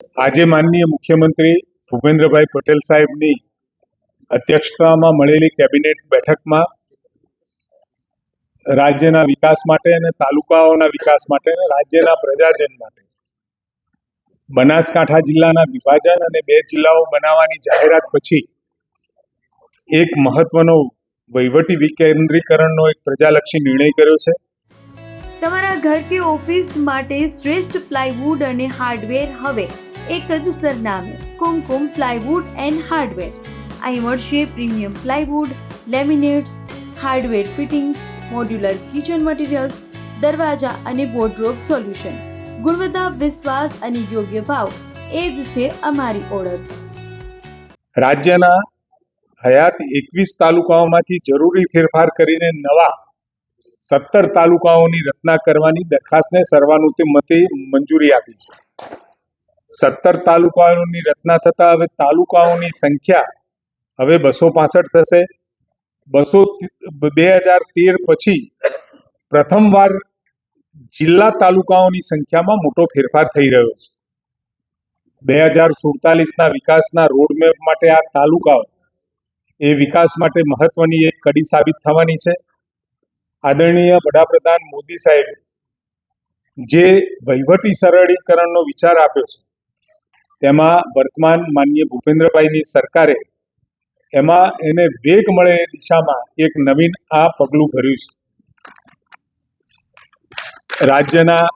આજે માનનીય મુખ્યમંત્રી ભૂપેન્દ્રભાઈ પટેલ સાહેબની અધ્યક્ષતામાં મળેલી કેબિનેટ બેઠકમાં રાજ્યના વિકાસ માટે અને તાલુકાઓના વિકાસ માટે અને રાજ્યના પ્રજાજન માટે બનાસકાંઠા જિલ્લાના વિભાજન અને 2 જિલ્લાઓ બનાવવાની જાહેરાત પછી એક મહત્વનો વહીવટી વિકેન્દ્રીકરણનો એક પ્રજાલક્ષી નિર્ણય કર્યો છે। તમારા ઘર કે ઓફિસ માટે શ્રેષ્ઠ પ્લાયવુડ અને હાર્ડવેર હવે એક જ સરનામે કુમકુમ પ્લાયવુડ એન્ડ હાર્ડવેર। અહીં મળશે premium plywood, laminates, hardware fittings, modular kitchen materials, દરવાજા અને વોર્ડરોબ સોલ્યુશન। ગુણવત્તા, વિશ્વાસ અને યોગ્ય ભાવ એ જ છે અમારી ઓળખ। રાજ્યના હયાત 21 તાલુકાઓમાંથી જરૂરી ફેરફાર કરીને નવા 17 તાલુકાઓની રચના કરવાની દરખાસ્તને સર્વાનુમતે મંજૂરી આપી છે। 17 તાલુકાઓની રચના થતા હવે તાલુકાઓની સંખ્યા હવે 265 થશે। 2013 પછી પ્રથમવાર જિલ્લા તાલુકાઓની સંખ્યામાં મોટો ફેરફાર થઈ રહ્યો છે। 2047ના વિકાસના રોડમેપ માટે આ તાલુકાઓ એ વિકાસ માટે મહત્વની એક કડી સાબિત થવાની છે। આદરણીય વડાપ્રધાન મોદી સાહેબે જે વહીવટી સરળીકરણનો વિચાર આપ્યો છે તેમાં વર્તમાન માનનીય ભૂપેન્દ્રભાઈની સરકારે એમાં એને વેગ મળે એ દિશામાં એક નવીન આ પગલું ભર્યું છે। રાજ્યના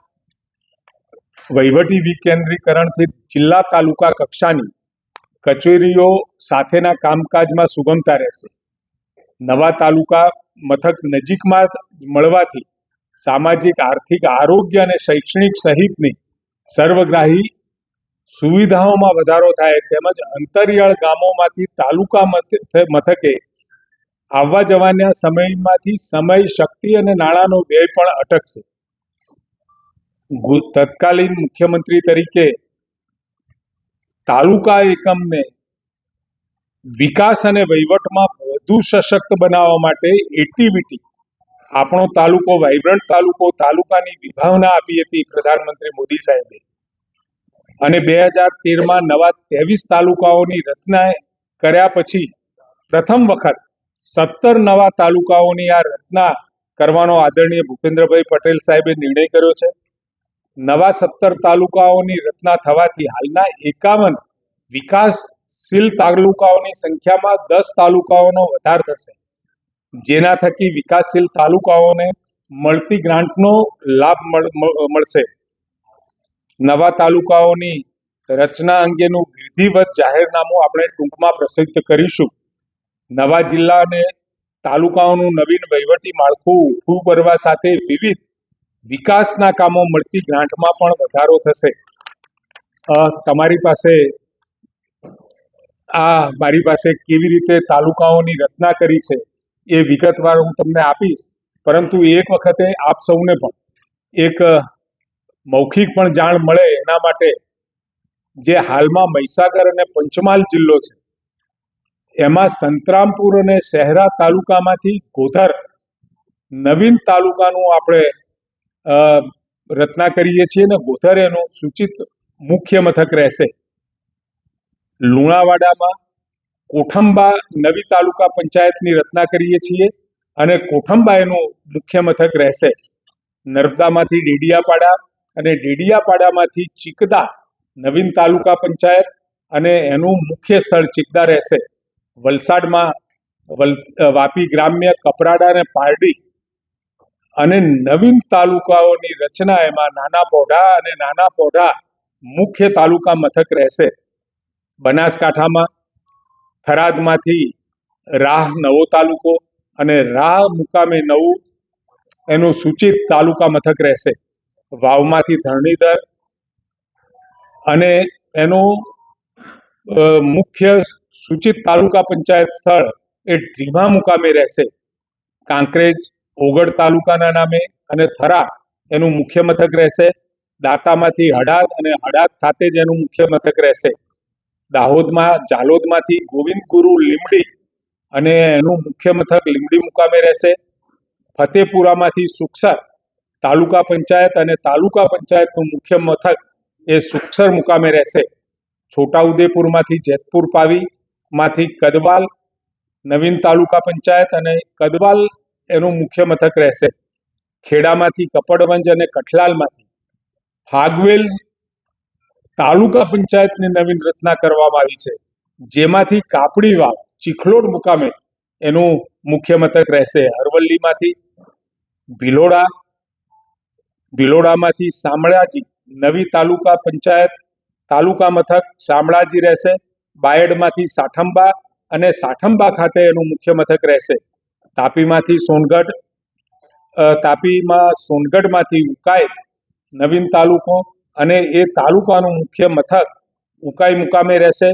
વહીવટી વિકેન્દ્રીકરણથી જિલ્લા તાલુકા કક્ષાની કચેરીઓ સાથેના કામકાજમાં સુગમતા રહેશે। નવા તાલુકા મથક નજીકમાં મળવાથી સામાજિક, આર્થિક, આરોગ્ય અને શૈક્ષણિક સહિતની સર્વગ્રાહી સુવિધાઓમાં વધારો થાય તેમજ અંતરિયાળ ગામોમાંથી તાલુકા મથકે આવવા જવાના સમયમાંથી સમય, શક્તિ અને નાણાંનો વ્યય પણ અટકશે। તત્કાલીન મુખ્યમંત્રી તરીકે તાલુકા એકમને વિકાસ અને વહીવટમાં વધુ સશક્ત બનાવવા માટે એક્ટિવિટી આપણો તાલુકો વાઇબ્રન્ટ તાલુકો, તાલુકાની વિભાવના આપી હતી પ્રધાનમંત્રી મોદી સાહેબે અને 2013માં નવા 23 તાલુકાઓની રચના કર્યા પછી પ્રથમ વખત 17 નવા તાલુકાઓની આ રચના કરવાનો આદરણીય ભૂપેન્દ્રભાઈ પટેલ સાહેબે નિર્ણય કર્યો છે। નવા 17 તાલુકાઓની રચના થવાથી હાલના 51 વિકાસશીલ તાલુકાઓની સંખ્યામાં 10 તાલુકાઓનો વધારો થશે, જેના થકી વિકાસશીલ તાલુકાઓને મળતી ગ્રાન્ટનો લાભ મળશે। નવા તાલુકાઓની રચના અંગેનું વિધિવત જાહેરનામું આપણે ટૂંકમાં પ્રસિદ્ધ કરીશું। નવા જિલ્લા અને તાલુકાઓનું નવીન વહીવટી માળખું ઊભું કરવા સાથે વિવિધ વિકાસના કામો મળતી ગ્રાન્ટમાં પણ વધારો થશે। તમારી પાસે મારી પાસે કેવી રીતે તાલુકાઓની રચના કરી છે એ વિગતવાર હું તમને આપીશ, પરંતુ એક વખતે આપ સૌને પણ એક મૌખિક પણ જાણ મળે એના માટે જે હાલમાં મહીસાગર અને પંચમહાલ જિલ્લો છે એમાં સંતરામપુર અને શહેરા તાલુકામાંથી ગોધર નવીન તાલુકાનું આપણે રચના કરીએ છીએ ને ગોધર એનું સૂચિત મુખ્ય મથક રહેશે। લુણાવાડામાં કોઠંબા નવી તાલુકા પંચાયતની રચના કરીએ છીએ અને કોઠંબા એનું મુખ્ય મથક રહેશે। નર્મદામાંથી ડેડિયાપાડા અને ડેડિયાપાડામાંથી ચીકદા નવીન તાલુકા પંચાયત અને એનું મુખ્ય સ્થળ ચીકદા રહેશે। વલસાડમાં વાપી ગ્રામ્ય, કપરાડા અને પારડી અને નવીન તાલુકાઓની રચના એમાં નાના પોઢા અને નાના પોઢા મુખ્ય તાલુકા મથક રહેશે। બનાસકાંઠામાં થરાદમાંથી રાહ નવો તાલુકો અને રાહ મુકામે નવું એનું સૂચિત તાલુકા મથક રહેશે। વાવમાંથી ધરણીધર અને એનું મુખ્ય સૂચિત તાલુકા પંચાયત સ્થળ એ ઢીમા મુકામે રહેશે। કાંકરેજ ઓગળ તાલુકાના નામે અને થરા એનું મુખ્ય મથક રહેશે। દાંતામાંથી હડાદ અને હડાદ ખાતે જ એનું મુખ્ય મથક રહેશે। દાહોદમાં જાલોદમાંથી ગોવિંદ ગુરુ લીમડી અને એનું મુખ્ય મથક લીમડી મુકામે રહેશે। ફતેપુરામાંથી સુખસર તાલુકા પંચાયત અને તાલુકા પંચાયતનું મુખ્ય મથક એ સુક્ષર મુકામે રહેશે. છોટાઉદેપુરમાંથી જેતપુર પાવીમાંથી કદવાલ નવીન તાલુકા પંચાયત અને કદવાલ એનું મુખ્ય મથક રહેશે. ખેડામાંથી કપડવંજ અને કઠલાલમાંથી ફાગવેલ તાલુકા પંચાયતની નવીન રચના કરવામાં આવી છે, જેમાંથી કાપડી વાવ ચીખલોડ મુકામે એનું મુખ્ય મથક રહેશે. અરવલ્લીમાંથી ભિલોડામાંથી શામળાજી નવી તાલુકા પંચાયત તાલુકા મથક શામળાજી રહેશે. બાયડમાંથી સાઠંબા અને સાઠંબા ખાતે એનું મુખ્ય મથક રહેશે. તાપીમાં સોનગઢમાંથી ઉકાઈ નવીન તાલુકો અને એ તાલુકાનું મુખ્ય મથક ઉકાઈ મુકામે રહેશે.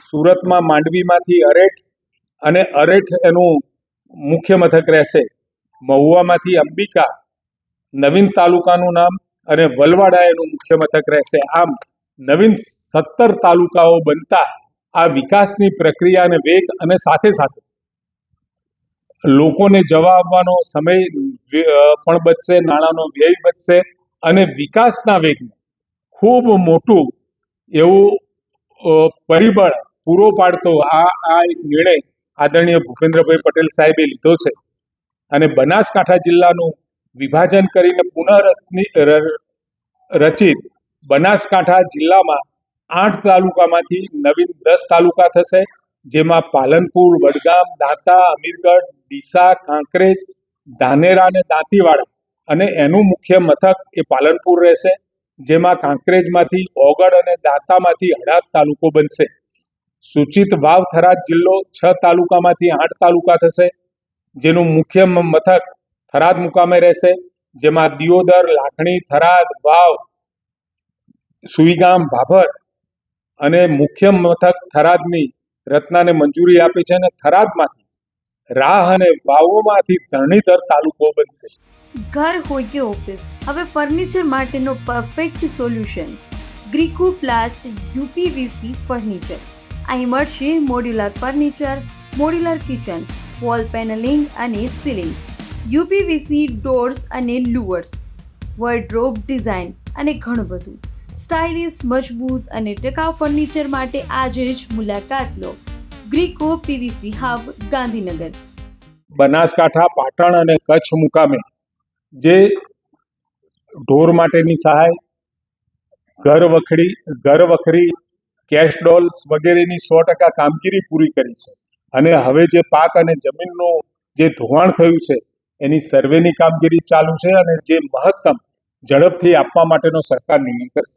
સુરતમાં માંડવીમાંથી અરેઠ એનું મુખ્ય મથક રહેશે. મહુવામાંથી અંબિકા નવીન તાલુકાનું નામ અને વલવાડા એનું મુખ્ય મથક રહેશે. આમ નવીન 17 તાલુકાઓ બનતા આ વિકાસની પ્રક્રિયાને વેગ અને સાથે સાથે લોકોને જવા આવવાનો સમય પણ બચશે, નાણાંનો વ્યય બચશે અને વિકાસના વેગને ખૂબ મોટું એવું પરિબળ પૂરો પાડતો આ એક નિર્ણય આદરણીય ભૂપેન્દ્રભાઈ પટેલ સાહેબે લીધો છે. અને બનાસકાંઠા જિલ્લાનું વિભાજન કરીને રચિત બનાસકાંઠા જિલ્લામાં 8 તાલુકામાંથી નવીન 10 તાલુકા થશે, જેમાં પાલનપુર, વડગામ, દાંતા, અમીરગઢ, ડીસા, કાંકરેજ, ધાનેરા અને દાંતીવાડા અને એનું મુખ્ય મથક એ પાલનપુર રહેશે, જેમાં કાંકરેજમાંથી ઓગળ અને દાંતામાંથી હડાદ તાલુકો બનશે. સૂચિત વાવ થરાદ જિલ્લો 6 તાલુકામાંથી 8 તાલુકા થશે, જેનું મુખ્ય મથક થરાદ મુકામે રહેશે, જેમાં દિયોદર, લાખણી, થરાદ, વાવ, સુઈગામ, ભાભર અને મુખ્ય મથક થરાદની રચનાને મંજૂરી આપી છે અને થરાદમાંથી રાહ અને વાવોમાંથી ધરણીધર તાલુકો બનશે. ઘર હોય કે ઓફિસ, હવે ફર્નિચર માટેનો પરફેક્ટ સોલ્યુશન ગ્રીકો પ્લાસ્ટ યુપીવીસી ફર્નિચર. અહીં મળશે modular furniture, modular kitchen, wall panelling અને સીલિંગ, યુપીવીસી ડોર્સ અને લુવર્સ, વોર્ડરોબ ડિઝાઇન અને ઘણું બધું. સ્ટાઇલિશ, મજબૂત અને ટકાઉ ફર્નિચર માટે આજે જ મુલાકાત લો. ગ્રીકો પીવીસી હબ, ગાંધીનગર. બનાસકાંઠા, પાટણ અને કચ્છ મુકામે જે ઢોર માટેની સહાય, ઘર વખરી, કેશ ડોલ્સ વગેરેની 100% કામગીરી પૂરી કરી છે અને હવે જે પાક અને જમીનનું જે ધોવાણ થયું છે એની સર્વેની કામગીરી ચાલુ છે અને જે મહત્તમ ઝડપથી આપવા માટેનો સરકાર નિર્ણય કરશે.